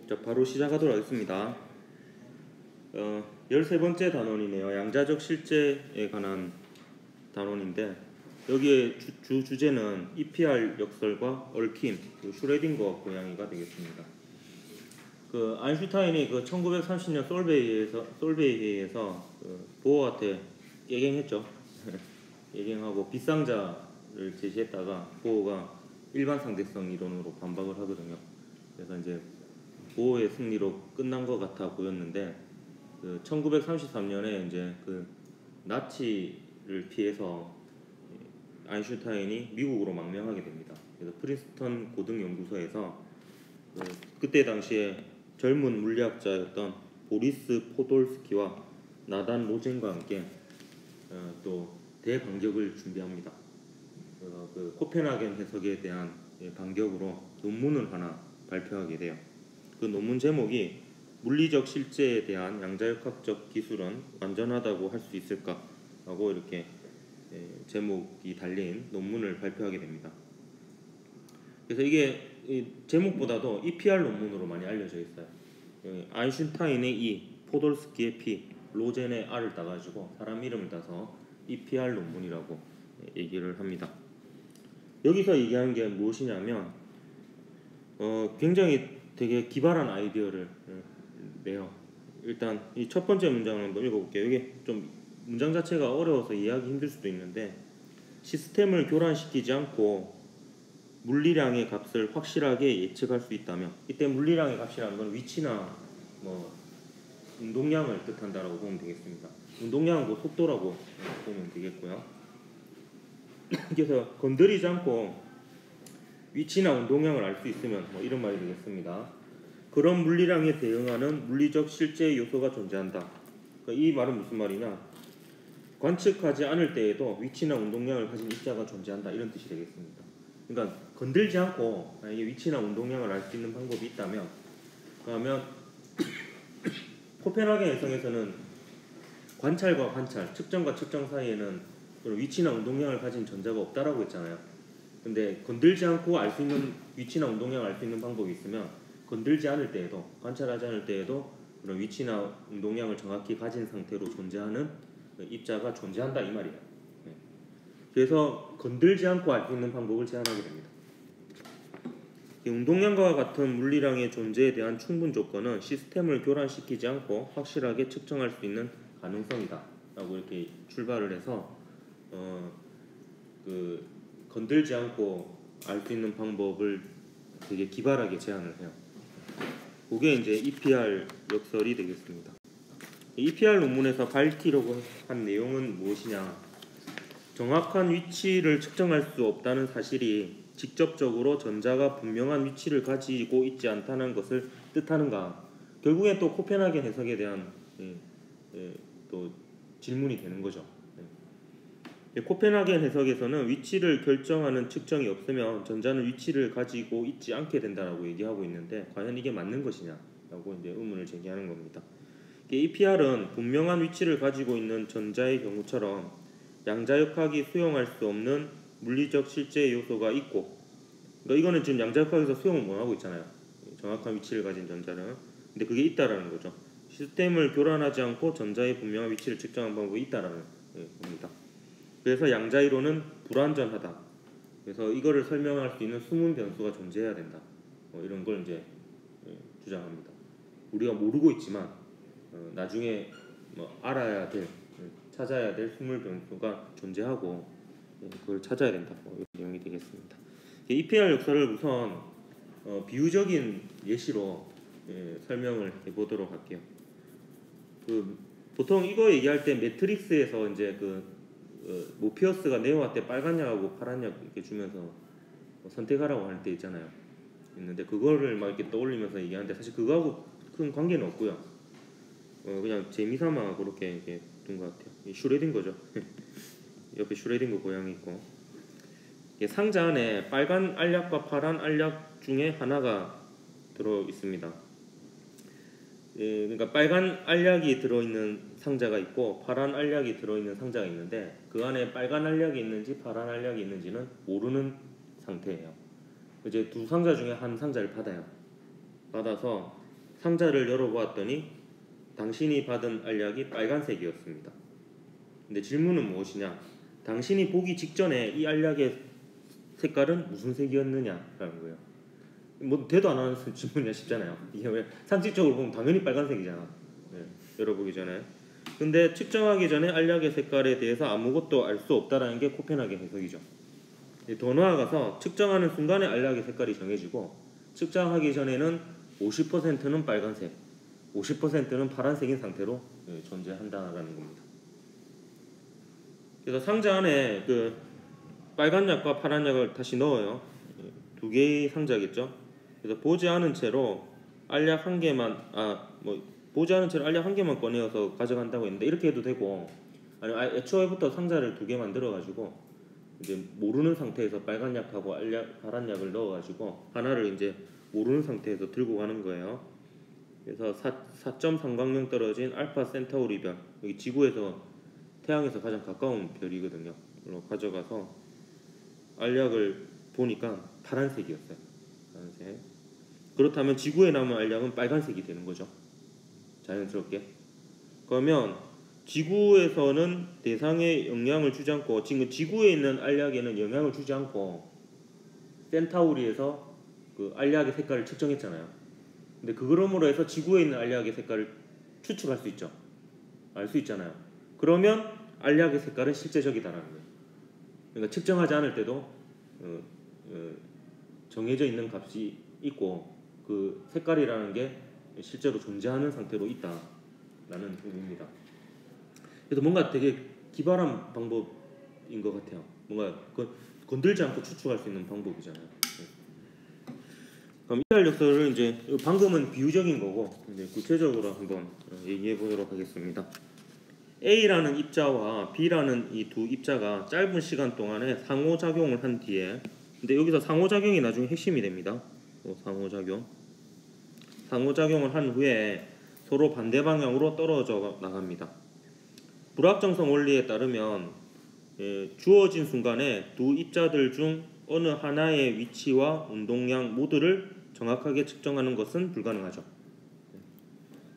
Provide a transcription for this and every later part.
자, 바로 시작하도록 하겠습니다. 13번째 단원이네요. 양자적 실제에 관한 단원인데, 여기에 주제는 EPR 역설과 얽힘, 슈레딩거 고양이가 되겠습니다. 아인슈타인이 1930년 솔베이에서 보어한테 예갱했죠. 예갱하고 비상자를 제시했다가 보어가 일반 상대성 이론으로 반박을 하거든요. 그래서 이제 보어의 승리로 끝난 것 같아 보였는데, 1933년에 이제 나치를 피해서 아인슈타인이 미국으로 망명하게 됩니다. 그래서 프린스턴 고등연구소에서 그때 당시에 젊은 물리학자였던 보리스 포돌스키와 나단 로젠과 함께 또 대반격을 준비합니다. 코펜하겐 해석에 대한 반격으로 논문을 하나 발표하게 돼요. 그 논문 제목이 물리적 실제에 대한 양자역학적 기술은 완전하다고 할 수 있을까? 라고 이렇게 제목이 달린 논문을 발표하게 됩니다. 그래서 이게 제목보다도 EPR 논문으로 많이 알려져 있어요. 아인슈타인의 E, 포돌스키의 P, 로젠의 R을 따가지고 사람 이름을 따서 EPR 논문이라고 얘기를 합니다. 여기서 얘기하는 게 무엇이냐면 굉장히 되게 기발한 아이디어를 내요. 일단 이 첫 번째 문장을 한번 읽어볼게요. 이게 좀 문장 자체가 어려워서 이해하기 힘들 수도 있는데, 시스템을 교란시키지 않고 물리량의 값을 확실하게 예측할 수 있다면, 이때 물리량의 값이라는 건 위치나 운동량을 뜻한다라고 보면 되겠습니다. 운동량은 속도라고 보면 되겠고요. 그래서 건드리지 않고 위치나 운동량을 알 수 있으면 이런 말이 되겠습니다. 그런 물리량에 대응하는 물리적 실제 요소가 존재한다. 이 말은 무슨 말이냐? 관측하지 않을 때에도 위치나 운동량을 가진 입자가 존재한다, 이런 뜻이 되겠습니다. 그러니까 건들지 않고 만약에 위치나 운동량을 알 수 있는 방법이 있다면, 그러면 코펜하겐 해석에서는 관찰과 관찰, 측정과 측정 사이에는 위치나 운동량을 가진 전자가 없다라고 했잖아요. 근데 건들지 않고 알 수 있는 위치나 운동량을 알 수 있는 방법이 있으면, 건들지 않을 때에도, 관찰하지 않을 때에도 그런 위치나 운동량을 정확히 가진 상태로 존재하는 입자가 존재한다, 이 말이에요. 그래서 건들지 않고 알 수 있는 방법을 제안하게 됩니다. 운동량과 같은 물리량의 존재에 대한 충분 조건은 시스템을 교란시키지 않고 확실하게 측정할 수 있는 가능성이다 라고 이렇게 출발을 해서 건들지 않고 알 수 있는 방법을 되게 기발하게 제안을 해요. 그게 이제 EPR 역설이 되겠습니다. EPR 논문에서 밝히려고 한 내용은 무엇이냐? 정확한 위치를 측정할 수 없다는 사실이 직접적으로 전자가 분명한 위치를 가지고 있지 않다는 것을 뜻하는가? 결국엔 또 코펜하겐 해석에 대한 또 질문이 되는 거죠. 코펜하겐 해석에서는 위치를 결정하는 측정이 없으면 전자는 위치를 가지고 있지 않게 된다라고 얘기하고 있는데, 과연 이게 맞는 것이냐라고 이제 의문을 제기하는 겁니다. EPR은 분명한 위치를 가지고 있는 전자의 경우처럼 양자역학이 수용할 수 없는 물리적 실제 요소가 있고, 그러니까 이거는 지금 양자역학에서 수용을 못 하고 있잖아요. 정확한 위치를 가진 전자는. 근데 그게 있다라는 거죠. 시스템을 교란하지 않고 전자의 분명한 위치를 측정하는 방법이 있다라는 겁니다. 그래서 양자이론은 불완전하다. 그래서 이거를 설명할 수 있는 숨은 변수가 존재해야 된다. 이런 걸 이제 주장합니다. 우리가 모르고 있지만 나중에 알아야 될, 찾아야 될 숨은 변수가 존재하고 그걸 찾아야 된다. 이런 내용이 되겠습니다. EPR 역설을 우선 비유적인 예시로 설명을 해보도록 할게요. 보통 이거 얘기할 때 매트릭스에서 이제 모피어스가 네오한테 빨간 약하고 파란 약 이렇게 주면서 선택하라고 할 때 있잖아요. 있는데 그거를 막 이렇게 떠올리면서 얘기하는데, 사실 그거하고 큰 관계는 없고요. 그냥 재미삼아 그렇게 이렇게 둔 것 같아요. 슈레딩거죠. 옆에 슈레딩거 고양이 있고, 상자 안에 빨간 알약과 파란 알약 중에 하나가 들어 있습니다. 그러니까 빨간 알약이 들어있는 상자가 있고 파란 알약이 들어있는 상자가 있는데, 그 안에 빨간 알약이 있는지 파란 알약이 있는지는 모르는 상태예요. 이제 두 상자 중에 한 상자를 받아서 상자를 열어보았더니 당신이 받은 알약이 빨간색이었습니다. 근데 질문은 무엇이냐? 당신이 보기 직전에 이 알약의 색깔은 무슨 색이었느냐라는 거예요. 뭐 대도 안 하는 질문이야 쉽잖아요. 이게 왜 상식적으로 보면 당연히 빨간색이잖아. 네, 열어보기 전에. 근데 측정하기 전에 알약의 색깔에 대해서 아무것도 알 수 없다라는 게 코펜하겐 해석이죠. 더 나아가서 측정하는 순간에 알약의 색깔이 정해지고 측정하기 전에는 50%는 빨간색, 50%는 파란색인 상태로 존재한다라는 겁니다. 그래서 상자 안에 그 빨간 약과 파란 약을 다시 넣어요. 두 개의 상자겠죠. 그래서 보지 않은 채로 알약 한 개만 보지 않은 채로 알약 한 개만 꺼내어서 가져간다고 했는데 이렇게 해도 되고, 아니면 애초에부터 상자를 두 개 만들어 가지고 이제 모르는 상태에서 빨간 약하고 알약 파란 약을 넣어 가지고 하나를 이제 모르는 상태에서 들고 가는 거예요. 그래서 4.3광년 떨어진 알파 센타우리 별, 여기 지구에서 태양에서 가장 가까운 별이거든요. 가져가서 알약을 보니까 파란색이었어요. 파란색. 그렇다면 지구에 남은 알약은 빨간색이 되는 거죠. 자연스럽게. 그러면 지구에서는 대상에 영향을 주지 않고, 지금 지구에 있는 알약에는 영향을 주지 않고 센타우리에서 그 알약의 색깔을 측정했잖아요. 근데 그러므로 해서 지구에 있는 알약의 색깔을 추측할 수 있죠. 알 수 있잖아요. 그러면 알약의 색깔은 실제적이다라는 거예요. 그러니까 측정하지 않을 때도 정해져 있는 값이 있고 그 색깔이라는 게 실제로 존재하는 상태로 있다라는 의미입니다. 그래서 뭔가 되게 기발한 방법인 것 같아요. 뭔가 건들지 않고 추측할 수 있는 방법이잖아요. 그럼 EPR 역설을 이제 방금은 비유적인 거고 이제 구체적으로 한번 얘기해 보도록 하겠습니다. A라는 입자와 B라는 이 두 입자가 짧은 시간 동안에 상호작용을 한 뒤에, 근데 여기서 상호작용이 나중에 핵심이 됩니다. 상호작용을 한 후에 서로 반대 방향으로 떨어져 나갑니다. 불확정성 원리에 따르면 주어진 순간에 두 입자들 중 어느 하나의 위치와 운동량 모두를 정확하게 측정하는 것은 불가능하죠.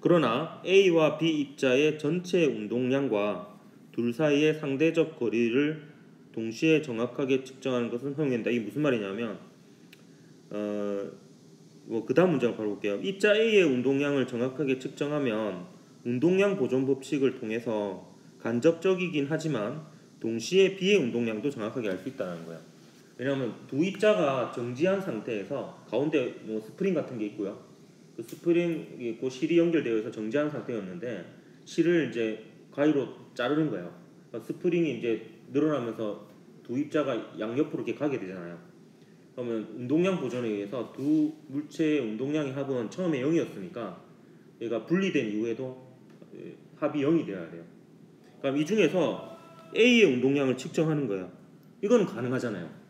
그러나 A와 B 입자의 전체 운동량과 둘 사이의 상대적 거리를 동시에 정확하게 측정하는 것은 허용된다. 이게 무슨 말이냐면 그 다음 문장을 바로 볼게요. 입자 A의 운동량을 정확하게 측정하면 운동량 보존 법칙을 통해서 간접적이긴 하지만 동시에 B의 운동량도 정확하게 알 수 있다는 거예요. 왜냐하면 두 입자가 정지한 상태에서 가운데 스프링 같은 게 있고요. 그 스프링이 있고 실이 연결되어 있어 정지한 상태였는데 실을 이제 가위로 자르는 거예요. 그러니까 스프링이 이제 늘어나면서 두 입자가 양옆으로 이렇게 가게 되잖아요. 그러면 운동량 보존에 의해서 두 물체의 운동량의 합은 처음에 0이었으니까 얘가 분리된 이후에도 합이 0이 되어야 돼요. 그럼 이 중에서 A의 운동량을 측정하는 거예요. 이건 가능하잖아요.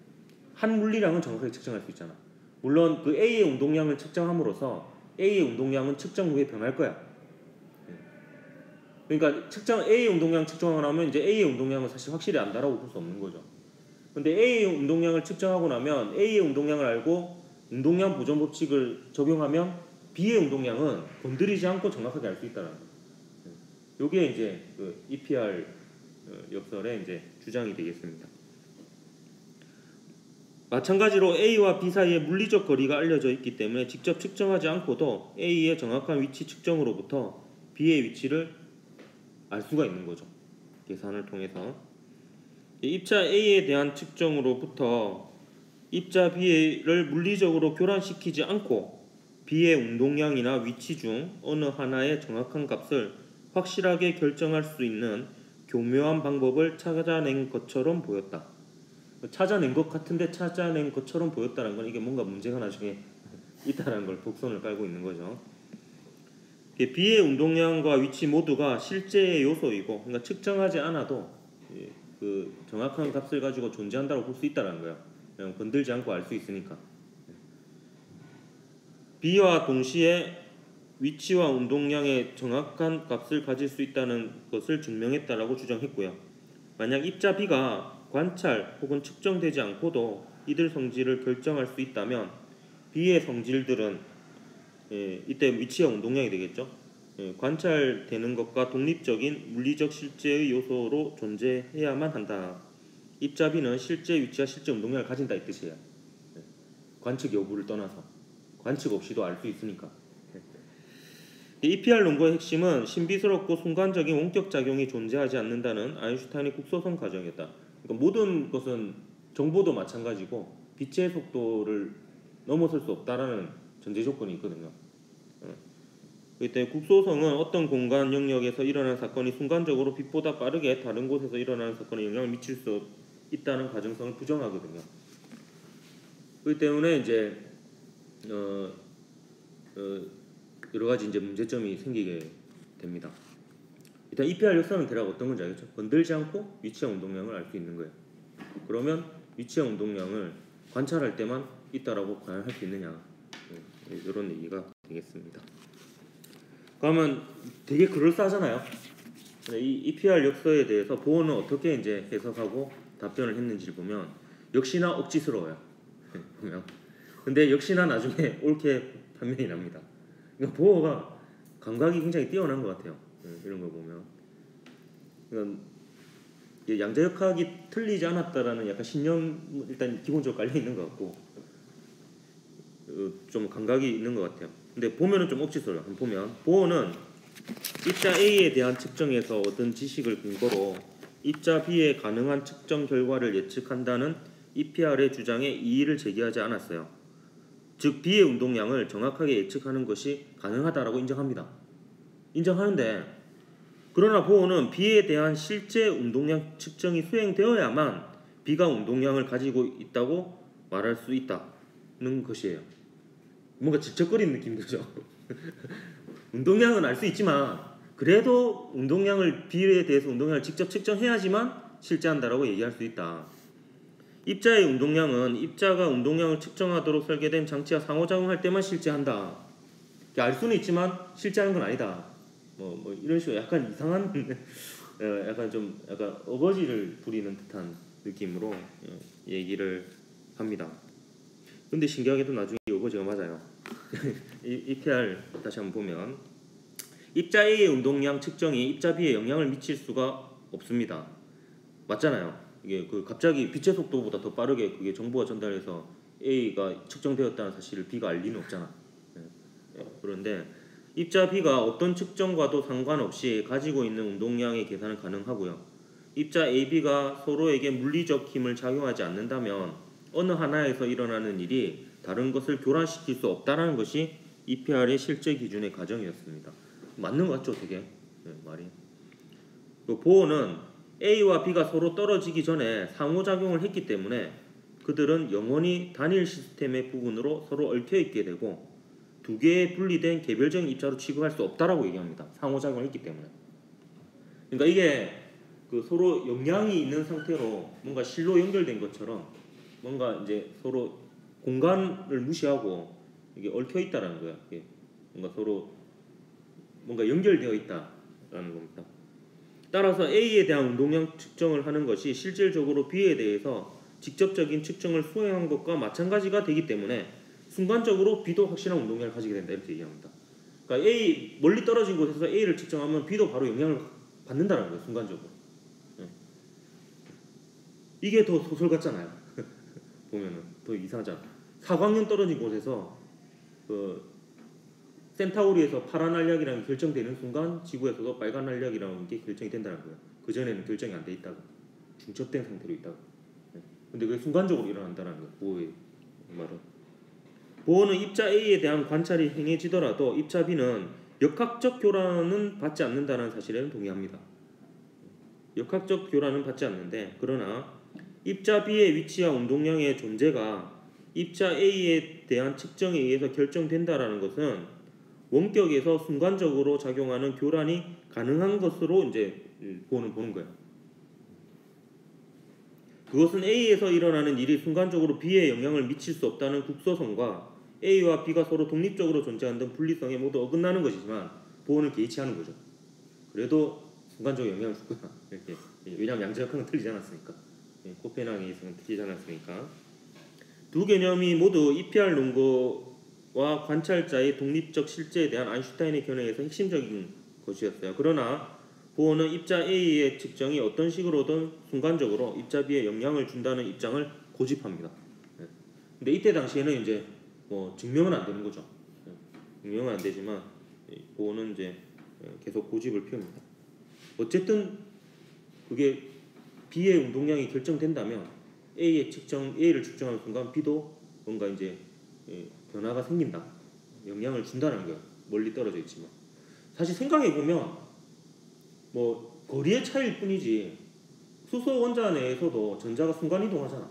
한 물리량은 정확하게 측정할 수 있잖아. 물론 그 A의 운동량을 측정함으로써 A의 운동량은 측정 후에 변할 거야. 그러니까 A의 운동량 측정하고 나면 이제 A의 운동량은 사실 확실히 안다라고 볼 수 없는 거죠. 근데 A의 운동량을 측정하고 나면 A의 운동량을 알고 운동량 보존 법칙을 적용하면 B의 운동량은 건드리지 않고 정확하게 알 수 있다는 거예요. 이게 이제 그 EPR 역설의 이제 주장이 되겠습니다. 마찬가지로 A와 B 사이의 물리적 거리가 알려져 있기 때문에 직접 측정하지 않고도 A의 정확한 위치 측정으로부터 B의 위치를 알 수가 있는 거죠. 계산을 통해서. 입자 A에 대한 측정으로부터 입자 B를 물리적으로 교란시키지 않고 B의 운동량이나 위치 중 어느 하나의 정확한 값을 확실하게 결정할 수 있는 교묘한 방법을 찾아낸 것처럼 보였다. 찾아낸 것 같은데 찾아낸 것처럼 보였다는 건 이게 뭔가 문제가 나중에 있다는 걸 복선을 깔고 있는 거죠. B의 운동량과 위치 모두가 실제의 요소이고, 그러니까 측정하지 않아도 그 정확한 값을 가지고 존재한다고 볼 수 있다는 거예요. 그냥 건들지 않고 알 수 있으니까. B와 동시에 위치와 운동량의 정확한 값을 가질 수 있다는 것을 증명했다라고 주장했고요. 만약 입자 B가 관찰 혹은 측정되지 않고도 이들 성질을 결정할 수 있다면 B의 성질들은 이때 위치와 운동량이 되겠죠. 관찰되는 것과 독립적인 물리적 실제의 요소로 존재해야만 한다. 입자 B는 실제 위치와 실제 운동량을 가진다 이 뜻이에요. 관측 여부를 떠나서 관측 없이도 알 수 있으니까. EPR 논거의 핵심은 신비스럽고 순간적인 원격 작용이 존재하지 않는다는 아인슈타인의 국소성 가정이었다. 그러니까 모든 것은 정보도 마찬가지고 빛의 속도를 넘어설 수 없다라는 전제 조건이 있거든요. 그때 국소성은 어떤 공간 영역에서 일어나는 사건이 순간적으로 빛보다 빠르게 다른 곳에서 일어나는 사건에 영향을 미칠 수 있다는 가정성을 부정하거든요. 그렇기 때문에 이제 여러 가지 이제 문제점이 생기게 됩니다. 일단 EPR 역사는 대략 어떤 건지 알겠죠? 건들지 않고 위치와 운동량을 알 수 있는 거예요. 그러면 위치와 운동량을 관찰할 때만 있다라고 과연 할 수 있느냐, 이런 얘기가 되겠습니다. 그러면 되게 그럴싸하잖아요. 이 EPR 역사에 대해서 보어는 어떻게 이제 해석하고 답변을 했는지를 보면 역시나 억지스러워요. 보면. 근데 역시나 나중에 옳게 판명이 납니다. 그러니까 보어가 감각이 굉장히 뛰어난 것 같아요. 이런 거 보면. 그러니까 양자역학이 틀리지 않았다라는 약간 신념 일단 기본적으로 깔려 있는 것 같고 좀 감각이 있는 것 같아요. 근데 보면은 좀 억지스러워요. 보면 보어는 입자 A에 대한 측정에서 얻은 지식을 근거로 입자 B의 가능한 측정 결과를 예측한다는 EPR의 주장에 이의를 제기하지 않았어요. 즉 B의 운동량을 정확하게 예측하는 것이 가능하다라고 인정합니다. 인정하는데 그러나 보어는 B에 대한 실제 운동량 측정이 수행되어야만 B가 운동량을 가지고 있다고 말할 수 있다는 것이에요. 뭔가 질척거리는 느낌 들죠. 운동량은 알 수 있지만 그래도 운동량을 B에 대해서 운동량을 직접 측정해야지만 실제한다라고 얘기할 수 있다. 입자의 운동량은 입자가 운동량을 측정하도록 설계된 장치와 상호작용할 때만 실제한다. 알 수는 있지만 실제하는 건 아니다. 뭐 이런 식으로 약간 이상한 약간 어거지를 부리는 듯한 느낌으로 얘기를 합니다. 근데 신기하게도 나중에 어거지가 맞아요. EPR 다시 한번 보면 입자 A의 운동량 측정이 입자 B에 영향을 미칠 수가 없습니다. 맞잖아요. 이게 갑자기 빛의 속도보다 더 빠르게 그게 정보가 전달해서 A가 측정되었다는 사실을 B가 알 리는 없잖아. 그런데 입자 B가 어떤 측정과도 상관없이 가지고 있는 운동량의 계산은 가능하고요. 입자 AB가 서로에게 물리적 힘을 작용하지 않는다면 어느 하나에서 일어나는 일이 다른 것을 교란시킬 수 없다는 것이 EPR의 실제 기준의 가정이었습니다. 맞는 것 같죠, 되게? 말이. 보어는 A와 B가 서로 떨어지기 전에 상호작용을 했기 때문에 그들은 영원히 단일 시스템의 부분으로 서로 얽혀있게 되고 두 개의 분리된 개별적인 입자로 취급할 수 없다라고 얘기합니다. 상호작용을 했기 때문에. 그러니까 이게 서로 영향이 있는 상태로 뭔가 실로 연결된 것처럼 뭔가 이제 서로 공간을 무시하고 이게 얽혀 있다라는 거야. 이게 뭔가 서로 뭔가 연결되어 있다라는 겁니다. 따라서 A에 대한 운동량 측정을 하는 것이 실질적으로 B에 대해서 직접적인 측정을 수행한 것과 마찬가지가 되기 때문에 순간적으로 B도 확실한 운동량을 가지게 된다 이렇게 얘기합니다. 그러니까 A 멀리 떨어진 곳에서 A를 측정하면 B도 바로 영향을 받는다는 거예요. 순간적으로. 이게 더 소설 같잖아요. 보면은 더 이상하잖아. 사광년 떨어진 곳에서 센타우리에서 파란 알약이라는 게 결정되는 순간 지구에서도 빨간 알약이라는 게 결정이 된다는 거예요. 그 전에는 결정이 안 돼 있다고, 중첩된 상태로 있다고. 근데 그게 순간적으로 일어난다는 거예요. 보어의 말은. 보어는 입자 A에 대한 관찰이 행해지더라도 입자 B는 역학적 교란은 받지 않는다는 사실에는 동의합니다. 역학적 교란은 받지 않는데 그러나 입자 B의 위치와 운동량의 존재가 입자 A에 대한 측정에 의해서 결정된다라는 것은 원격에서 순간적으로 작용하는 교란이 가능한 것으로 이제 보는 거예요. 그것은 A에서 일어나는 일이 순간적으로 B에 영향을 미칠 수 없다는 국소성과 A와 B가 서로 독립적으로 존재한다는 분리성에 모두 어긋나는 것이지만 보어는 개의치하는 거죠. 그래도 순간적으로 영향을 줄 거야. 이렇게. 왜냐하면 양자역학은 틀리지 않았으니까. 코펜하겐 이성은 틀리지 않았으니까. 두 개념이 모두 EPR 논거의 보호와 관찰자의 독립적 실제에 대한 아인슈타인의 견해에서 핵심적인 것이었어요. 그러나 보호는 입자 A의 측정이 어떤 식으로든 순간적으로 입자 B에 영향을 준다는 입장을 고집합니다. 예. 근데 이때 당시에는 이제 뭐 증명은 안 되는 거죠. 예. 증명은 안 되지만 보호는 이제 계속 고집을 피웁니다. 어쨌든 그게 B의 운동량이 결정된다면 A를 측정하는 순간 B도 뭔가 이제 변화가 생긴다. 영향을 준다는 거예요. 멀리 떨어져 있지만. 사실 생각해 보면 뭐 거리의 차이일 뿐이지 수소 원자 내에서도 전자가 순간 이동하잖아.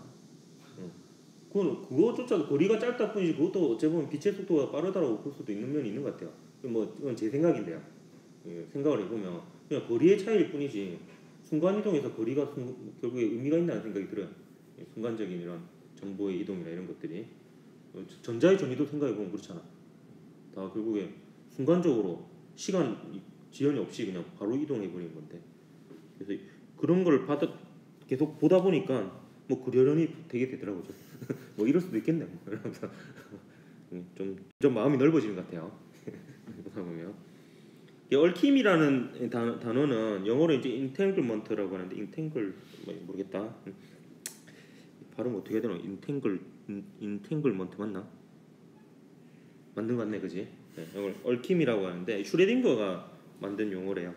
그거조차도 거리가 짧다 뿐이지 그것도 어찌 보면 빛의 속도가 빠르다고 볼 수도 있는 면이 있는 것 같아요. 뭐 이건 제 생각인데요. 생각을 해보면 그냥 거리의 차이일 뿐이지 순간 이동에서 거리가 결국에 의미가 있다는 생각이 들어요. 순간적인 이런 정보의 이동이나 이런 것들이 전자의 전이도 생각해보면 그렇잖아. 다 결국에 순간적으로 시간 지연이 없이 그냥 바로 이동해버리는 건데 그래서 그런 걸 계속 보다 보니까 뭐 그러려니 되게 되더라고요. 뭐 이럴 수도 있겠네. 좀 마음이 넓어지는 것 같아요. 보다 보면 얽힘이라는 단어는 영어로 이제 entanglement라고 하는데 entanglement 모르겠다. 발음 어떻게 해야 되나? entanglement 맞나? 맞는 것 같네, 그지? 네, 이걸 얽힘이라고 하는데 슈레딩거가 만든 용어래요.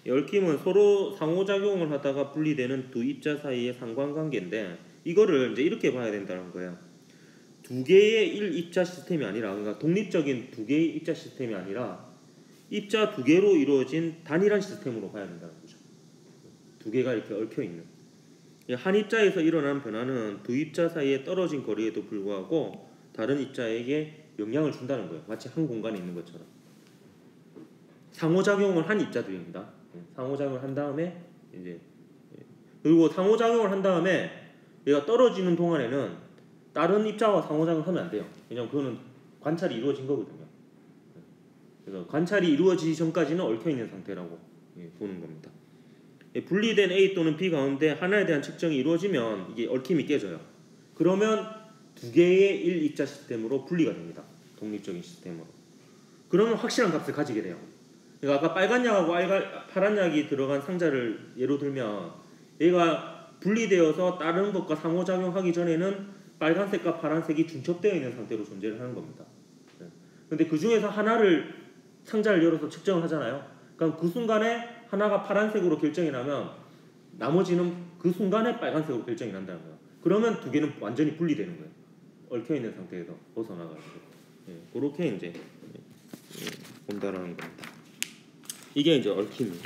이 얽힘은 서로 상호작용을 하다가 분리되는 두 입자 사이의 상관관계인데 이거를 이제 이렇게 봐야 된다는 거예요. 두 개의 1입자 시스템이 아니라 그러니까 독립적인 두 개의 입자 시스템이 아니라 입자 두 개로 이루어진 단일한 시스템으로 봐야 된다는 거죠. 두 개가 이렇게 얽혀 있는. 한 입자에서 일어난 변화는 두 입자 사이에 떨어진 거리에도 불구하고 다른 입자에게 영향을 준다는 거예요. 마치 한 공간에 있는 것처럼. 상호작용을 한 입자들입니다. 상호작용을 한 다음에 이제 그리고 상호작용을 한 다음에 얘가 떨어지는 동안에는 다른 입자와 상호작용을 하면 안 돼요. 왜냐면 그거는 관찰이 이루어진 거거든요. 그래서 관찰이 이루어지기 전까지는 얽혀 있는 상태라고 보는 겁니다. 분리된 A 또는 B 가운데 하나에 대한 측정이 이루어지면 이게 얽힘이 깨져요. 그러면 두 개의 1입자 시스템으로 분리가 됩니다. 독립적인 시스템으로. 그러면 확실한 값을 가지게 돼요. 그러니까 아까 빨간 약하고 파란 약이 들어간 상자를 예로 들면 얘가 분리되어서 다른 것과 상호작용하기 전에는 빨간색과 파란색이 중첩되어 있는 상태로 존재를 하는 겁니다. 근데 그 중에서 하나를 상자를 열어서 측정을 하잖아요. 그럼 그 순간에 하나가 파란색으로 결정이 나면 나머지는 그 순간에 빨간색으로 결정이 난다는 거예요. 그러면 두 개는 완전히 분리되는 거예요. 얽혀 있는 상태에서 벗어나가지고. 그렇게 이제 본다라는 겁니다. 이게 이제 얽힘이에요.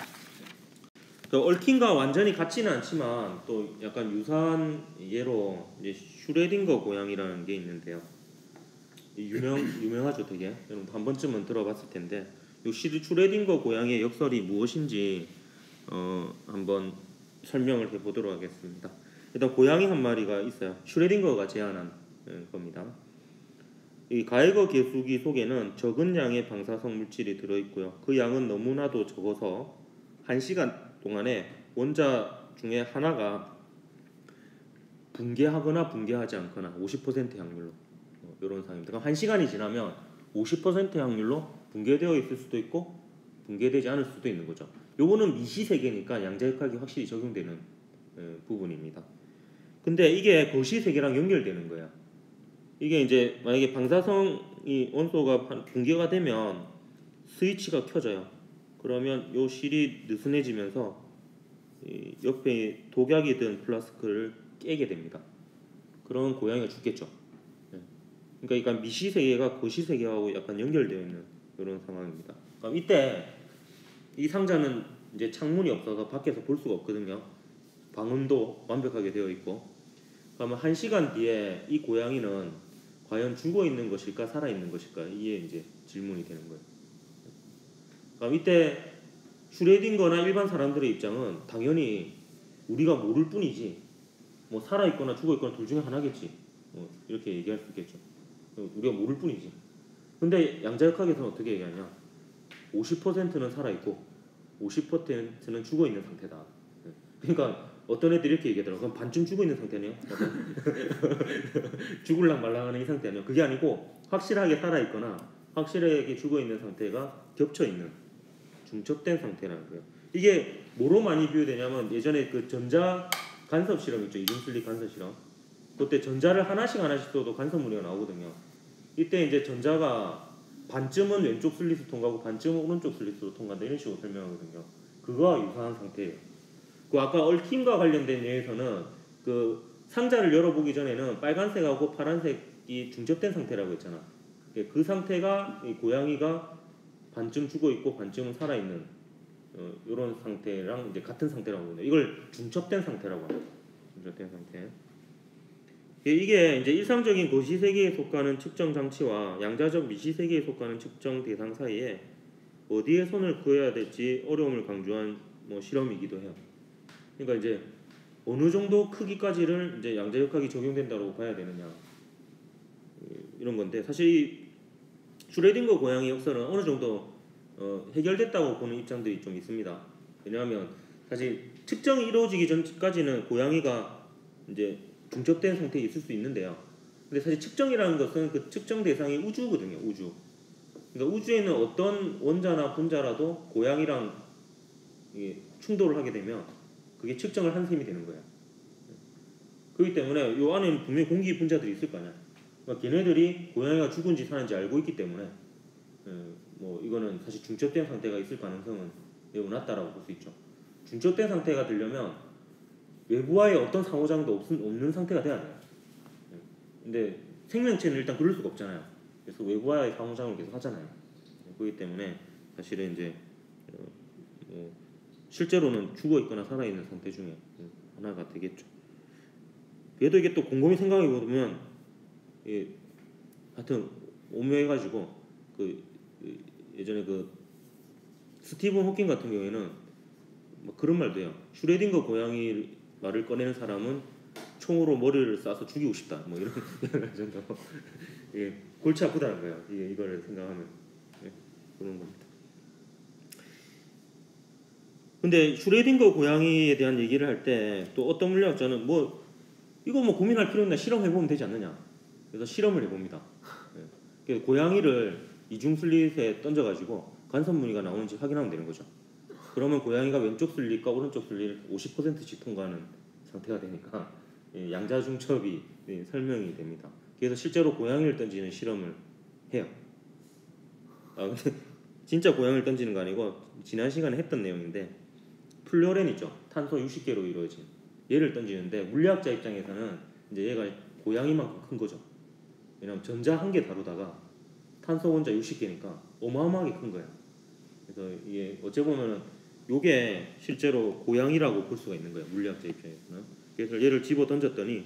얽힘과 완전히 같지는 않지만 또 약간 유사한 예로 이제 슈레딩거 고양이라는 게 있는데요. 유명하죠, 되게. 여러분 한 번쯤은 들어봤을 텐데, 이 슈레딩거 고양이의 역설이 무엇인지 한번 설명을 해보도록 하겠습니다. 일단 고양이 한 마리가 있어요. 슈레딩거가 제안한 겁니다. 이 가이거 계수기 속에는 적은 양의 방사성 물질이 들어있고요. 그 양은 너무나도 적어서 1시간 동안에 원자 중에 하나가 붕괴하거나 붕괴하지 않거나 50% 확률로 이런 상황입니다. 그럼 1시간이 지나면 50% 확률로 붕괴되어 있을 수도 있고 붕괴되지 않을 수도 있는 거죠. 요거는 미시세계니까 양자역학이 확실히 적용되는 부분입니다. 근데 이게 거시세계랑 연결되는 거예요. 이게 이제 만약에 방사성이 원소가 붕괴가 되면 스위치가 켜져요. 그러면 요 실이 느슨해지면서 옆에 독약이 든 플라스크를 깨게 됩니다. 그러면 고양이가 죽겠죠. 그러니까 미시세계가 거시세계하고 약간 연결되어 있는 이런 상황입니다. 그럼 이때 이 상자는 이제 창문이 없어서 밖에서 볼 수가 없거든요. 방음도 완벽하게 되어 있고. 그러면 1시간 뒤에 이 고양이는 과연 죽어 있는 것일까 살아 있는 것일까 이게 이제 질문이 되는 거예요. 그럼 이때 슈레딩거나 일반 사람들의 입장은 당연히 우리가 모를 뿐이지 뭐 살아 있거나 죽어 있거나 둘 중에 하나겠지. 이렇게 얘기할 수 있겠죠. 우리가 모를 뿐이지. 근데 양자역학에서는 어떻게 얘기하냐? 50%는 살아 있고 50%는 죽어 있는 상태다. 그러니까 어떤 애들이 이렇게 얘기하더라고. 그럼 반쯤 죽어 있는 상태네요. 죽을랑 말랑하는 이 상태 아니에요. 그게 아니고 확실하게 살아있거나 확실하게 죽어있는 상태가 겹쳐있는 중첩된 상태라는 거예요. 이게 뭐로 많이 비유되냐면 예전에 그 전자 간섭 실험 있죠. 이중슬립 간섭 실험. 그때 전자를 하나씩 써도 간섭 무리가 나오거든요. 이때 이제 전자가 반쯤은 왼쪽 슬릿으로 통과하고 반쯤은 오른쪽 슬릿으로 통과한다 이런 식으로 설명하거든요. 그거와 유사한 상태예요. 그 아까 얽힘과 관련된 예에서는 그 상자를 열어보기 전에는 빨간색하고 파란색이 중첩된 상태라고 했잖아. 그 상태가 이 고양이가 반쯤 죽어 있고 반쯤은 살아 있는 이런 상태랑 이제 같은 상태라고 합니다. 이걸 중첩된 상태라고 합니다. 중첩된 상태. 이게 이제 일상적인 거시 세계에 속하는 측정 장치와 양자적 미시 세계에 속하는 측정 대상 사이에 어디에 선을 그어야 될지 어려움을 강조한 뭐 실험이기도 해요. 그러니까 이제 어느 정도 크기까지를 이제 양자역학이 적용된다고 봐야 되느냐 이런 건데 사실 이 슈레딩거 고양이 역설은 어느 정도 해결됐다고 보는 입장들이 좀 있습니다. 왜냐하면 사실 측정이 이루어지기 전까지는 고양이가 이제 중첩된 상태에 있을 수 있는데요. 근데 사실 측정이라는 것은 그 측정 대상이 우주거든요. 우주. 그러니까 우주에는 어떤 원자나 분자라도 고양이랑 충돌을 하게 되면 그게 측정을 한 셈이 되는 거예요. 그렇기 때문에 이 안에는 분명히 공기 분자들이 있을 거 아니야. 그러니까 걔네들이 고양이가 죽은지 사는지 알고 있기 때문에 뭐 이거는 사실 중첩된 상태가 있을 가능성은 매우 낮다라고 볼 수 있죠. 중첩된 상태가 되려면 외부와의 어떤 상호작용도 없는 상태가 돼야 돼요. 근데 생명체는 일단 그럴 수가 없잖아요. 그래서 외부와의 상호작용을 계속 하잖아요. 그렇기 때문에 사실은 이제 실제로는 죽어 있거나 살아 있는 상태 중에 하나가 되겠죠. 그래도 이게 또 곰곰이 생각해 보면 하여튼 오묘해가지고 그 예전에 그 스티븐 호킹 같은 경우에는 뭐 그런 말도 해요. 슈레딩거 고양이 말을 꺼내는 사람은 총으로 머리를 쏴서 죽이고 싶다. 뭐 이런 정도. 골치 아프다는 거예요. 이거를 생각하면 그런 겁니다. 근데 슈레딩거 고양이에 대한 얘기를 할 때 또 어떤 물리학자는 뭐 이거 뭐 고민할 필요 없나 실험해보면 되지 않느냐. 그래서 실험을 해봅니다. 그래서 고양이를 이중 슬릿에 던져가지고 간섭 무늬가 나오는지 확인하면 되는 거죠. 그러면 고양이가 왼쪽 슬릿과 오른쪽 슬릿을 50%씩 통과하는 상태가 되니까 양자 중첩이 설명이 됩니다. 그래서 실제로 고양이를 던지는 실험을 해요. 근데 진짜 고양이를 던지는 거 아니고 지난 시간에 했던 내용인데 플루오렌 있죠. 탄소 60개로 이루어진 얘를 던지는데 물리학자 입장에서는 이제 얘가 고양이만큼 큰 거죠. 왜냐면 전자 한 개 다루다가 탄소 원자 60개니까 어마어마하게 큰 거예요. 그래서 이게 어찌 보면은 요게 실제로 고양이라고 볼 수가 있는 거예요. 물리학자 입장에서는. 그래서 얘를 집어 던졌더니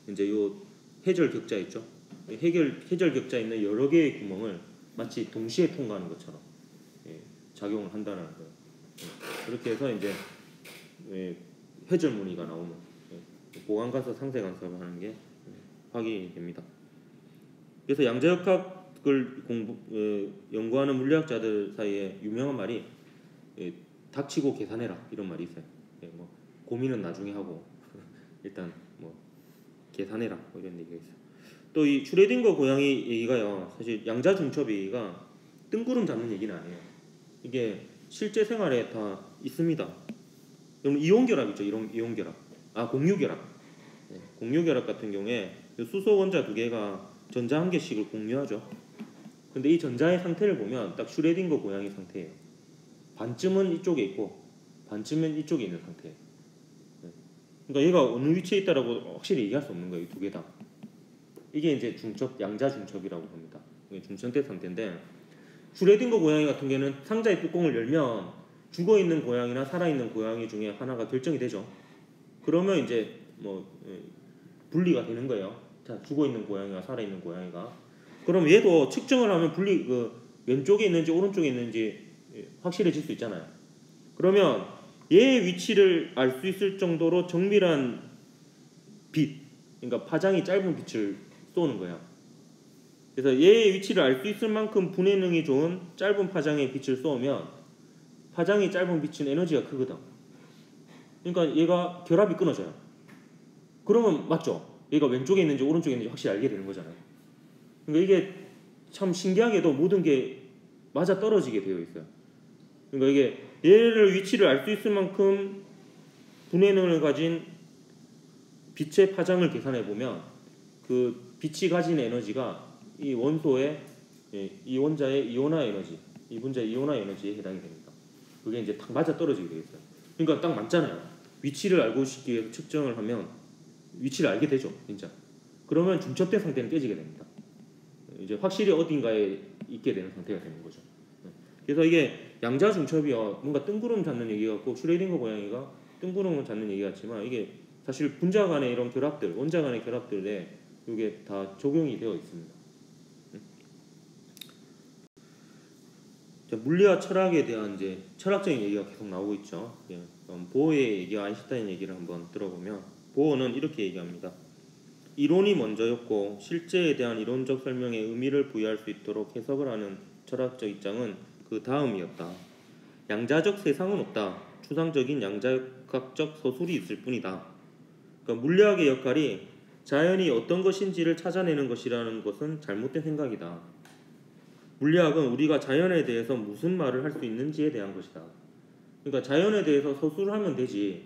이제 요 해절 격자 있죠. 해절 격자 있는 여러 개의 구멍을 마치 동시에 통과하는 것처럼 작용을 한다는 거예요. 그렇게 해서 이제 회절 무늬가 나오는 보강 간섭, 상쇄 간섭을 하는 게 확인이 됩니다. 그래서 양자역학을 연구하는 물리학자들 사이에 유명한 말이 닥치고 계산해라 이런 말이 있어요. 뭐 고민은 나중에 하고 일단 뭐 계산해라 뭐 이런 얘기가 있어요. 또 이 슈레딩거 고양이 얘기가요. 사실 양자 중첩이가 뜬구름 잡는 얘기는 아니에요. 이게 실제 생활에 다 있습니다. 그럼 이온 결합 있죠. 이온 결합. 공유 결합. 공유 결합 같은 경우에 수소 원자 두 개가 전자 한 개씩을 공유하죠. 근데 이 전자의 상태를 보면 딱 슈레딩거 고양이 상태예요. 반쯤은 이쪽에 있고 반쯤은 이쪽에 있는 상태예요. 그러니까 얘가 어느 위치에 있다라고 확실히 얘기할 수 없는 거예요. 이 두 개 다. 이게 이제 중첩, 양자 중첩이라고 합니다. 이게 중첩된 상태인데 슈레딩거 고양이 같은 경우는 상자의 뚜껑을 열면 죽어 있는 고양이나 살아 있는 고양이 중에 하나가 결정이 되죠. 그러면 이제 뭐 분리가 되는 거예요. 자, 죽어 있는 고양이가 살아 있는 고양이가. 그럼 얘도 측정을 하면 왼쪽에 있는지 오른쪽에 있는지 확실해질 수 있잖아요. 그러면 얘의 위치를 알 수 있을 정도로 정밀한 빛, 그러니까 파장이 짧은 빛을 쏘는 거예요. 그래서 얘의 위치를 알 수 있을 만큼 분해능이 좋은 짧은 파장의 빛을 쏘면 파장이 짧은 빛은 에너지가 크거든. 그러니까 얘가 결합이 끊어져요. 그러면 맞죠? 얘가 왼쪽에 있는지 오른쪽에 있는지 확실히 알게 되는 거잖아요. 그러니까 이게 참 신기하게도 모든 게 맞아 떨어지게 되어 있어요. 그러니까 이게 얘를 위치를 알 수 있을 만큼 분해능을 가진 빛의 파장을 계산해 보면 그 빛이 가진 에너지가 이 원소의 이 원자의 이온화 에너지, 이 분자의 이온화 에너지에 해당이 됩니다. 그게 이제 딱 맞아 떨어지게 되어 있어요. 그러니까 딱 맞잖아요. 위치를 알고 싶기 위해서 측정을 하면 위치를 알게 되죠, 진짜. 그러면 중첩된 상태는 깨지게 됩니다. 이제 확실히 어딘가에 있게 되는 상태가 되는 거죠. 그래서 이게 양자 중첩이요, 뭔가 뜬구름 잡는 얘기 같고 슈레딩거 고양이가 뜬구름을 잡는 얘기 같지만 이게 사실 분자 간의 이런 결합들, 원자 간의 결합들에 이게 다 적용이 되어 있습니다. 자, 물리와 철학에 대한 이제 철학적인 얘기가 계속 나오고 있죠. 보어의 얘기와 아인슈타인 얘기를 한번 들어보면 보어는 이렇게 얘기합니다. 이론이 먼저였고 실제에 대한 이론적 설명에 의미를 부여할 수 있도록 해석을 하는 철학적 입장은 그 다음이었다. 양자적 세상은 없다. 추상적인 양자각적 서술이 있을 뿐이다. 그러니까 물리학의 역할이 자연이 어떤 것인지를 찾아내는 것이라는 것은 잘못된 생각이다. 물리학은 우리가 자연에 대해서 무슨 말을 할 수 있는지에 대한 것이다. 그러니까 자연에 대해서 서술하면 되지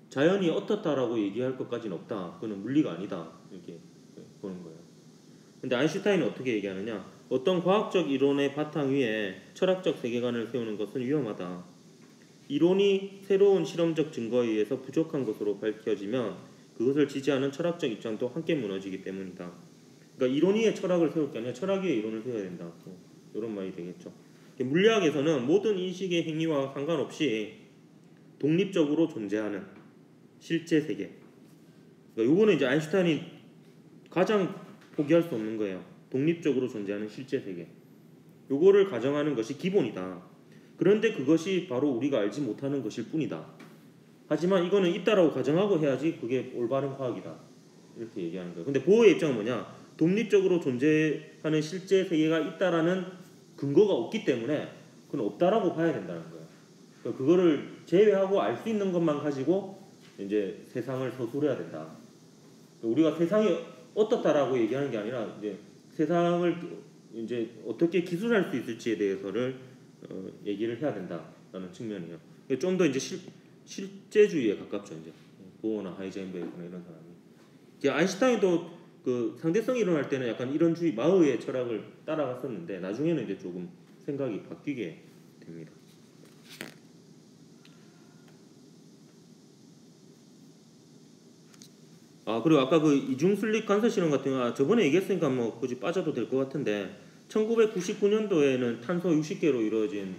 자연이 어떻다라고 얘기할 것까지는 없다. 그거는 물리가 아니다. 이렇게 보는 거예요. 근데 아인슈타인은 어떻게 얘기하느냐? 어떤 과학적 이론의 바탕 위에 철학적 세계관을 세우는 것은 위험하다. 이론이 새로운 실험적 증거에 의해서 부족한 것으로 밝혀지면 그것을 지지하는 철학적 입장도 함께 무너지기 때문이다. 그러니까 이론 위에 철학을 세울 게 아니라 철학 위에 이론을 세워야 된다. 이런 말이 되겠죠. 물리학에서는 모든 인식의 행위와 상관없이 독립적으로 존재하는 실제 세계. 그러니까 요거는 이제 아인슈타인이 가장 포기할 수 없는 거예요. 독립적으로 존재하는 실제 세계. 요거를 가정하는 것이 기본이다. 그런데 그것이 바로 우리가 알지 못하는 것일 뿐이다. 하지만 이거는 있다라고 가정하고 해야지 그게 올바른 과학이다. 이렇게 얘기하는 거예요. 근데 보어의 입장은 뭐냐? 독립적으로 존재하는 실제 세계가 있다라는 근거가 없기 때문에 그건 없다라고 봐야 된다는 거예요. 그러니까 그거를 제외하고 알 수 있는 것만 가지고 이제 세상을 서술해야 된다. 우리가 세상이 어떻다라고 얘기하는 게 아니라 이제 세상을 이제 어떻게 기술할 수 있을지에 대해서를 얘기를 해야 된다라는 측면이에요. 좀 더 이제 실제주의에 가깝죠. 이제 보어나 하이젠베르크나 이런 사람이. 이제 아인슈타인도 그 상대성이 일어날 때는 약간 이런 주의 마우의 철학을 따라갔었는데 나중에는 이제 조금 생각이 바뀌게 됩니다. 그리고 아까 그 이중슬립 간섭 실험 같은 거 저번에 얘기했으니까 뭐 굳이 빠져도 될 것 같은데 1999년도에는 탄소 60개로 이루어진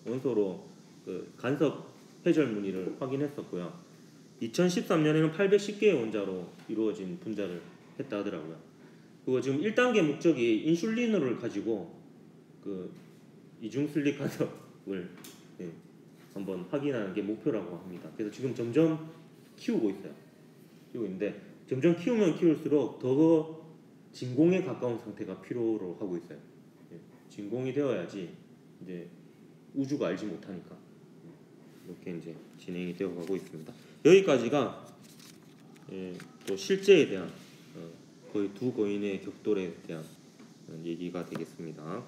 원소로 그 간섭 해절 무늬를 확인했었고요. 2013년에는 810개의 원자로 이루어진 분자를 했다 하더라고요. 그리고 지금 1단계 목적이 인슐린을 가지고 그 이중슬립 간섭을 한번 확인하는 게 목표라고 합니다. 그래서 지금 점점 키우고 있어요. 키우고 있는데 점점 키우면 키울수록 더 진공에 가까운 상태가 필요로 하고 있어요. 진공이 되어야지 이제 우주가 알지 못하니까 이렇게 이제 진행이 되어가고 있습니다. 여기까지가 또 실제에 대한 거의 두 거인의 격돌에 대한 얘기가 되겠습니다.